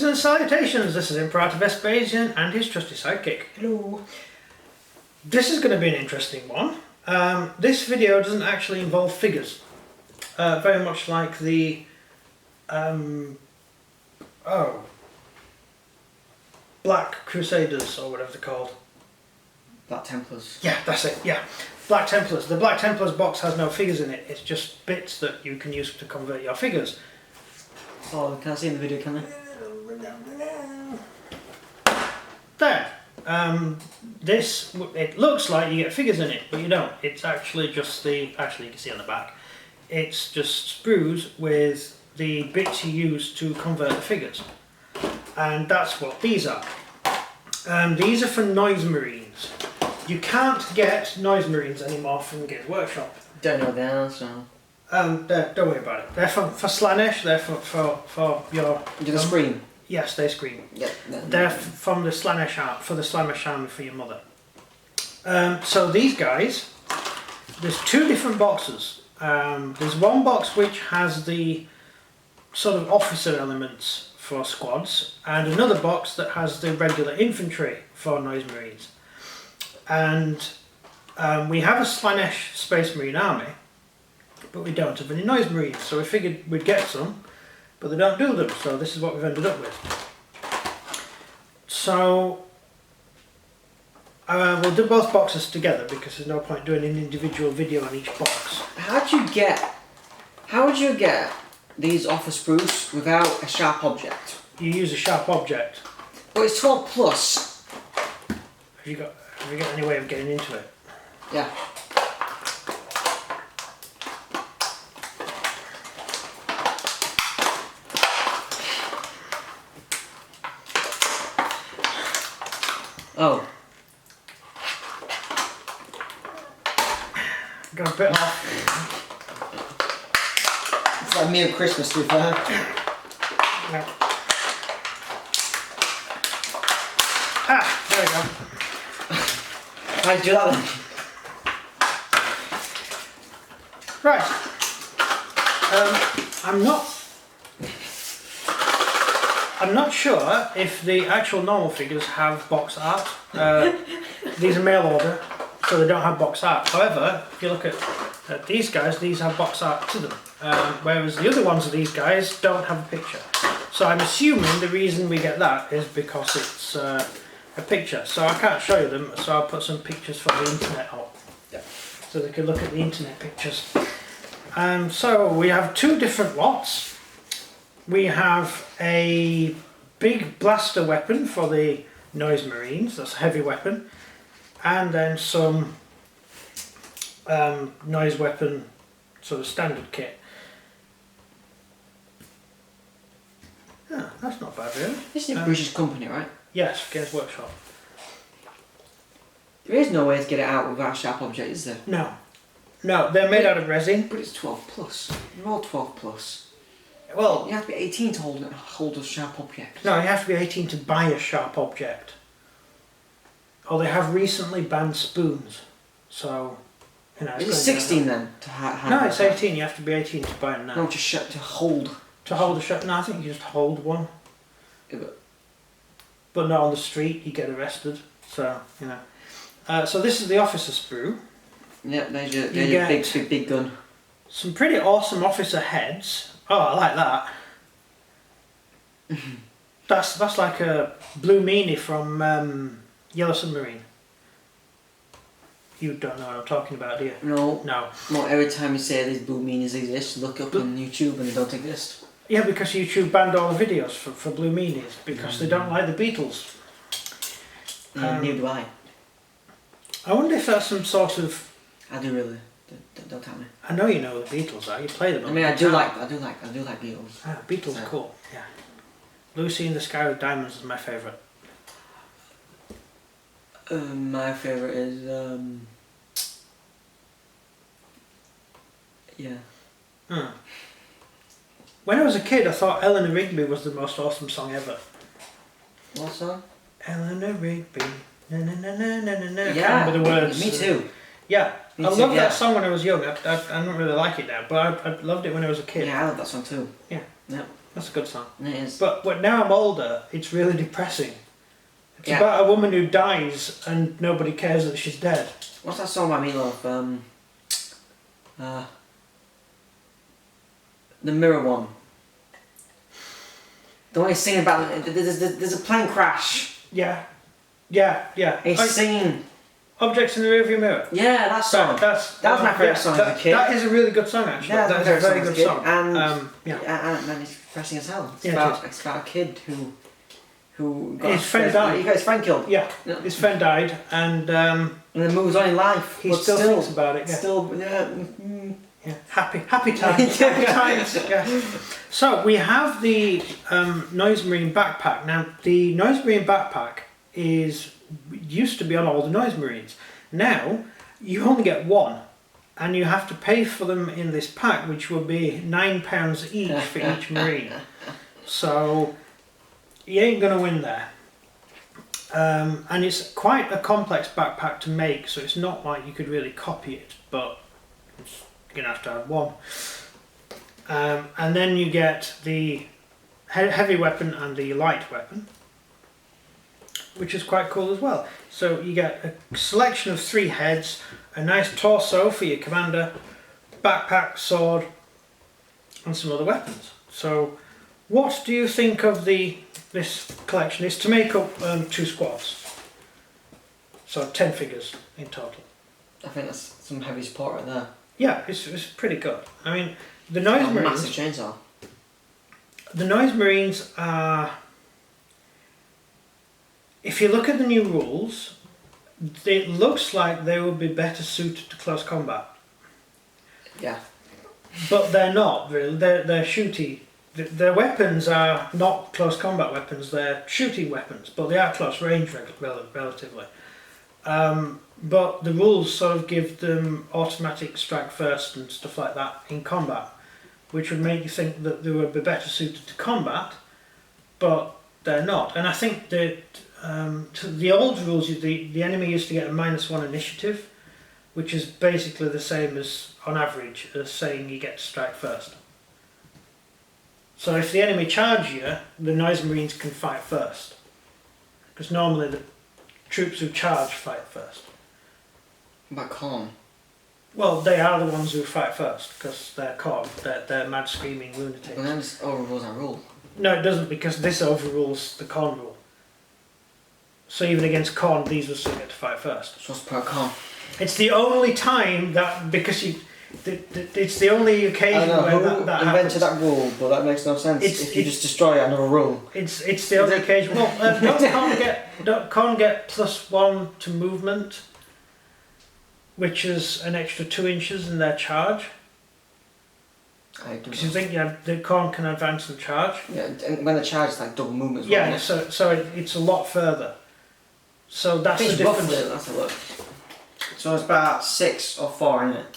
Greetings and salutations, this is Imperator Vespasian and his trusty sidekick. Hello. This is going to be an interesting one. This video doesn't actually involve figures. Very much like the Black Crusaders, or whatever they're called. Black Templars. Yeah, that's it, yeah. Black Templars. The Black Templars box has no figures in it, it's just bits that you can use to convert your figures. Oh, can I see in the video, can I? There. It looks like you get figures in it, but you don't. It's actually just actually you can see on the back, it's just sprues with the bits you use to convert the figures. And that's what these are. These are for Noise Marines. You can't get Noise Marines anymore from Games Workshop. Don't know the answer. Don't worry about it. They're for Slaanesh, they're for your... Do they scream? Yes, they scream. Yep. They're from the Slaanesh army, for the Slaanesh army for your mother. So these guys, there's two different boxes. There's one box which has the sort of officer elements for squads, and another box that has the regular infantry for Noise Marines. And we have a Slaanesh Space Marine army, but we don't have any Noise Marines, so we figured we'd get some, but they don't do them, so this is what we've ended up with. So we'll do both boxes together because there's no point doing an individual video on each box. How would you get these offer sprues without a sharp object? You use a sharp object. Well, it's 12 plus. Have you got any way of getting into it? Yeah. Oh. Got a bit off. It's like me at Christmas, to be fair. No. Ah, there we go. How'd you do that then? Right. I'm not sure if the actual normal figures have box art. These are mail order, so they don't have box art. However, if you look at these guys, these have box art to them. Whereas the other ones of these guys don't have a picture. So I'm assuming the reason we get that is because it's a picture. So I can't show you them, so I'll put some pictures from the internet up. Yeah. So they can look at the internet pictures. So we have two different lots. We have a big blaster weapon for the Noise Marines, that's a heavy weapon, and then some noise weapon sort of standard kit. Yeah, that's not bad really. This is a British company, right? Yes, Games Workshop. There is no way to get it out without a sharp object, is there? No. No, they're made out of resin. But it's 12 plus. You're all 12 plus. Well, you have to be 18 to hold a sharp object. No, you have to be 18 to buy a sharp object. Or they have recently banned spoons. So, you know. Is it 16 then? To have no, it's 18. You have to be 18 to buy it now. No, just to hold. To hold a shot? No, I think you just hold one. Yeah, but not on the street, you get arrested. So, you know. So this is the officer sprue. Yep, there's your big gun. Some pretty awesome officer heads. Oh, I like that. That's like a blue meanie from Yellow Submarine. You don't know what I'm talking about, do you? No. No. Well, every time you say these blue meanies exist, look up on YouTube and they don't exist. Yeah, because YouTube banned all the videos for blue meanies because they don't like the Beatles. Neither do I. I wonder if that's some sort of... I do really. Don't tell me. I know you know the Beatles are. You play them. I mean, I do like Beatles. Ah, Beatles are cool. Yeah. Lucy in the Sky with Diamonds is my favourite. My favourite is yeah. When I was a kid, I thought Eleanor Rigby was the most awesome song ever. What song? Eleanor Rigby. Na na na na na na. Yeah. I can't remember the words. Me too. Yeah. Me I too, loved that song when I was young. I don't really like it now, but I loved it when I was a kid. Yeah, I love that song too. Yeah. Yep. That's a good song. It is. But now I'm older, it's really depressing. It's Yeah. about a woman who dies and nobody cares that she's dead. What's that song by Meatloaf? The Mirror one. The one he's singing about, there's a plane crash. Yeah. He's singing. Objects in the rearview mirror. Yeah, that song. That was my favourite song as a kid. That is a really good song, actually. Yeah, that is a very good song. And, yeah. And it's depressing as hell. It's, yeah, it's about a kid who got his friend died. He got his friend killed. Yeah, his friend died, and then moves on in life. He still thinks about it. Yeah. Still, happy times. Happy times. Yeah. So we have the Noise Marine backpack. Now the Noise Marine backpack used to be on all the Noise Marines. Now you only get one, and you have to pay for them in this pack, which will be £9 each for each Marine. So you ain't gonna win there. And it's quite a complex backpack to make, so it's not like you could really copy it, but you're gonna have to have one. And then you get the heavy weapon and the light weapon, which is quite cool as well. So you get a selection of 3 heads, a nice torso for your commander, backpack, sword, and some other weapons. So what do you think of this collection? It's to make up 2 squads. So 10 figures in total. I think that's some heavy support right there. Yeah, it's pretty good. I mean, the Noise Marines... massive chainsaw. The Noise Marines are... If you look at the new rules, it looks like they would be better suited to close combat. Yeah. But they're not, really. They're shooty. Their weapons are not close combat weapons, they're shooting weapons, but they are close range relatively. But the rules sort of give them automatic strike first and stuff like that in combat, which would make you think that they would be better suited to combat, but they're not. And I think that to the old rules, the enemy used to get a -1 initiative, which is basically the same as, on average, as saying you get to strike first. So if the enemy charge you, the Noise Marines can fight first. Because normally the troops who charge fight first. But calm. Well, they are the ones who fight first, because they're calm. They're mad screaming lunatics. Well, then this overrules that rule. No, it doesn't, because this overrules the Khorne rule. So even against Khorne, these will still get to fight first. So what's per calm? It's the only time that, because it's the only occasion where that invented happens. that rule, but that makes no sense. If you just destroy another rule. It's the only occasion. Well, don't Khorne get +1 to movement, which is an extra 2 inches in their charge. Because you think the Khorne can advance and charge. Yeah, and when they charge, it's like double movement. Yeah, so it's a lot further. So that's the difference. Roughly, let's have a look. So it's about 6 or 4, isn't it?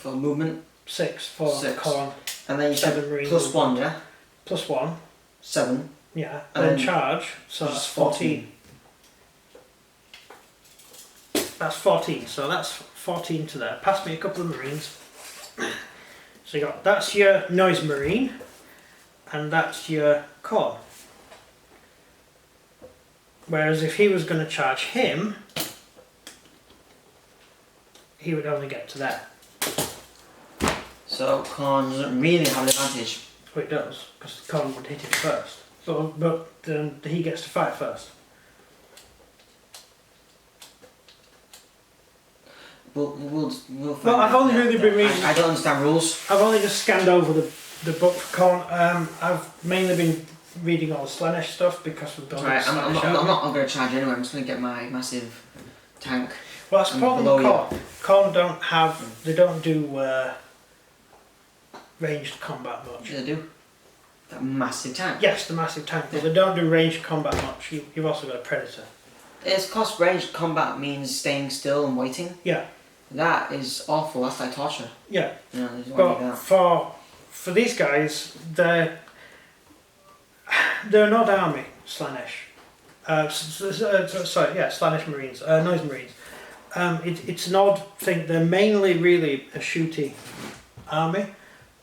For movement. 6 for the Khorne. And then you said +1, yeah? +1. 7. Yeah. And then charge, so that's 14. That's 14, so that's 14 to there. Pass me a couple of Marines. So you got, that's your Noise Marine, and that's your Khorne. Whereas if he was going to charge him, he would only get to there. So Khorne doesn't really have an advantage. Well, it does, because Khorne would hit him first. So, but then he gets to fight first. We'll find Well, I've only really been reading. I don't understand rules. I've only just scanned over the book for Khorne. I've mainly been reading all the Slaanesh stuff because we've done. Right, I'm not going to charge anyway. I'm just going to get my massive tank. Well, that's the problem with Khorne. Khorne they don't do ranged combat much. Yeah, they do. That massive tank. Yes, the massive tank, but they don't do ranged combat much. You've also got a Predator. It's because ranged combat means staying still and waiting. Yeah. That is awful. That's like torture. Yeah. Yeah, but for these guys, they're not army Slaanesh. Slaanesh Marines, Noise Marines. It's an odd thing. They're mainly really a shooty army,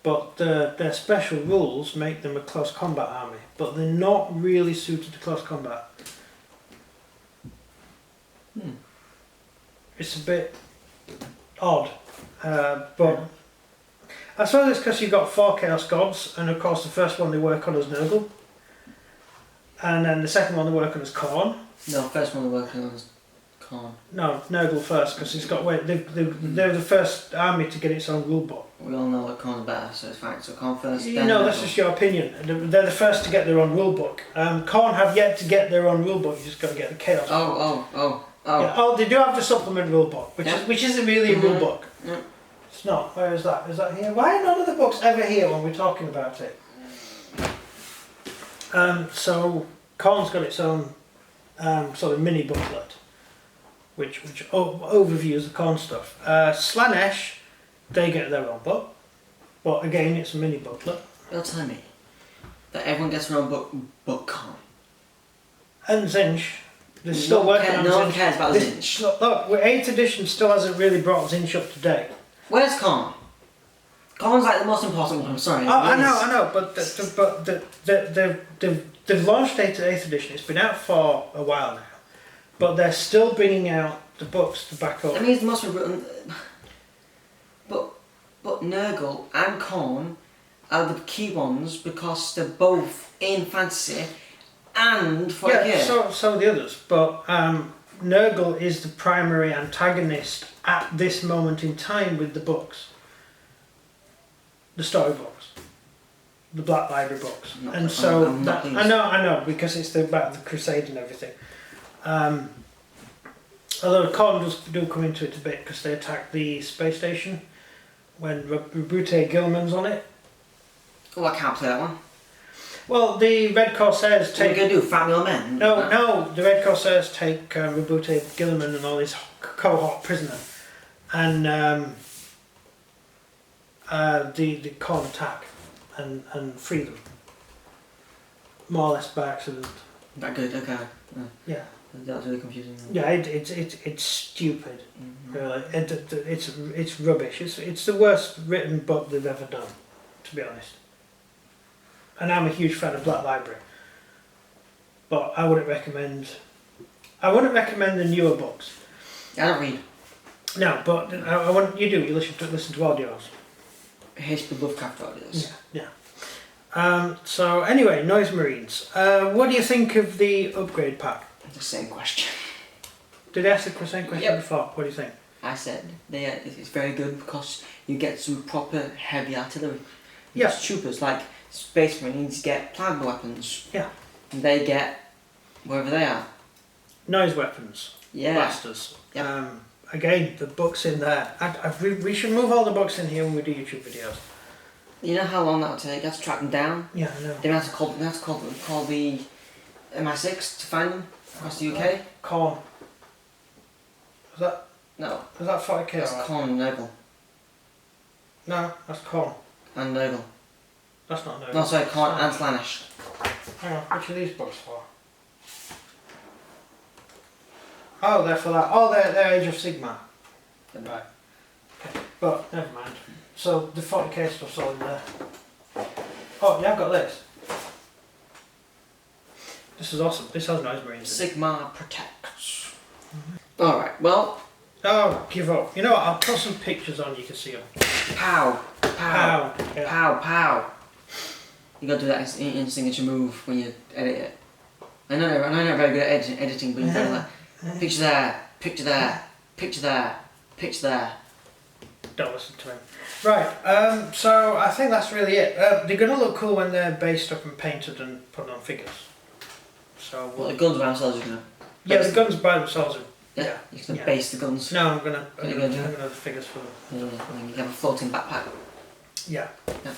but their special rules make them a close combat army, but they're not really suited to close combat. It's a bit odd, but I suppose it's because you've got 4 Chaos Gods, and of course the first one they work on is Nurgle, and then the second one they work on is Khorne. No, first one they're working on is Khorne. No, Nurgle first, because it's got they're the first army to get its own rule book. We all know that Khorne's better, so it's fine. So Khorne first. You then know, that's Nurgle. just your opinion. They're the first to get their own rule book. Khorne have yet to get their own rule book. You just got to get the Chaos. Oh. Yeah. Oh, they do have the supplement rule book, which isn't really a rule book. Yeah. It's not. Where is that? Is that here? Why are none of the books ever here when we're talking about it? So Khorne's got its own sort of mini booklet, which overviews the Khorne stuff. Slaanesh, they get their own book, but again, it's a mini booklet. You're telling me that everyone gets their own book Khorne? And Zinch, they're still working on Zinch. No one cares about Zinch. Look, 8th edition still hasn't really brought Zinch up to date. Where's Khorne? Khorne's like the most important one. I'm sorry. Oh, I know, but they've launched 8th edition. It's been out for a while now, but they're still bringing out the books to back up. I mean, it's the most important. But Nurgle and Khorne are the key ones because they're both in fantasy and for so the others, but Nurgle is the primary antagonist at this moment in time with the books, the story books, the Black Library books, and so I know because it's about the Crusade and everything. Although Khorne do come into it a bit because they attack the space station when Rebute Gilman's on it. Oh, I can't play that one. Well, the Red Corsairs take... What are you going to do, family or men? No, the Red Corsairs take Rebute Gilman and all his cohort prisoner, and the Khorne attack and free them, more or less by accident. That good, okay. Yeah. That's really confusing. Yeah, it's stupid. Really, it's rubbish. It's the worst written book they've ever done, to be honest. And I'm a huge fan of Black Library, but I wouldn't recommend the newer books. I don't read. No, but I want you do. You listen to audios. HP Lovecraft audios. Yeah. So anyway, Noise Marines. What do you think of the upgrade pack? The same question. Did I ask the same question before? What do you think? I said it's very good because you get some proper heavy artillery. Yeah. Troopers like Space Marines get plasma weapons. Yeah. And they get wherever they are. Noise weapons. Yeah. Blasters. Yep. Again, the books in there. We should move all the books in here when we do YouTube videos. You know how long that would take? You have to track them down. Yeah, I know. They have to call the MI6 to find them across the UK. Khorne. Was that 40k? That's Right? Khorne and Nurgle. No, that's Khorne. And Nurgle. That's not Nurgle. No, sorry, Khorne and Slaanesh. Hang on, which are these books for? Oh, they're for that. Oh, they're Age of Sigmar. Right. Okay, but never mind. So the 40k stuff's all in there. Oh, yeah, I've got this. This is awesome. This has Noise Marines in it. Sigmar protects. Alright, well. Oh, give up. You know what? I'll put some pictures on. You can see them. Pow. Pow. Yeah. Pow. Pow. You gotta do that in signature move when you edit it. I know you're not very good at editing, but you gotta like picture there, picture there, picture there, picture there. Don't listen to him. Right, so I think that's really it. They're going to look cool when they're based up and painted and put on figures. So Well, the guns by themselves are gonna. Yeah, the guns by themselves are. Yeah, you're gonna base the guns. No, I'm gonna What are you gonna do? have the figures for them. Yeah, and then you have a floating backpack. Yeah. Yeah.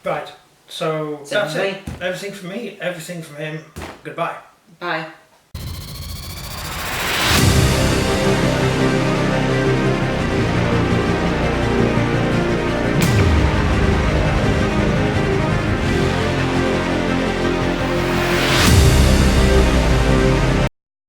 Right. So Is that's everything it. Everything from me. Everything from him. Goodbye. Bye.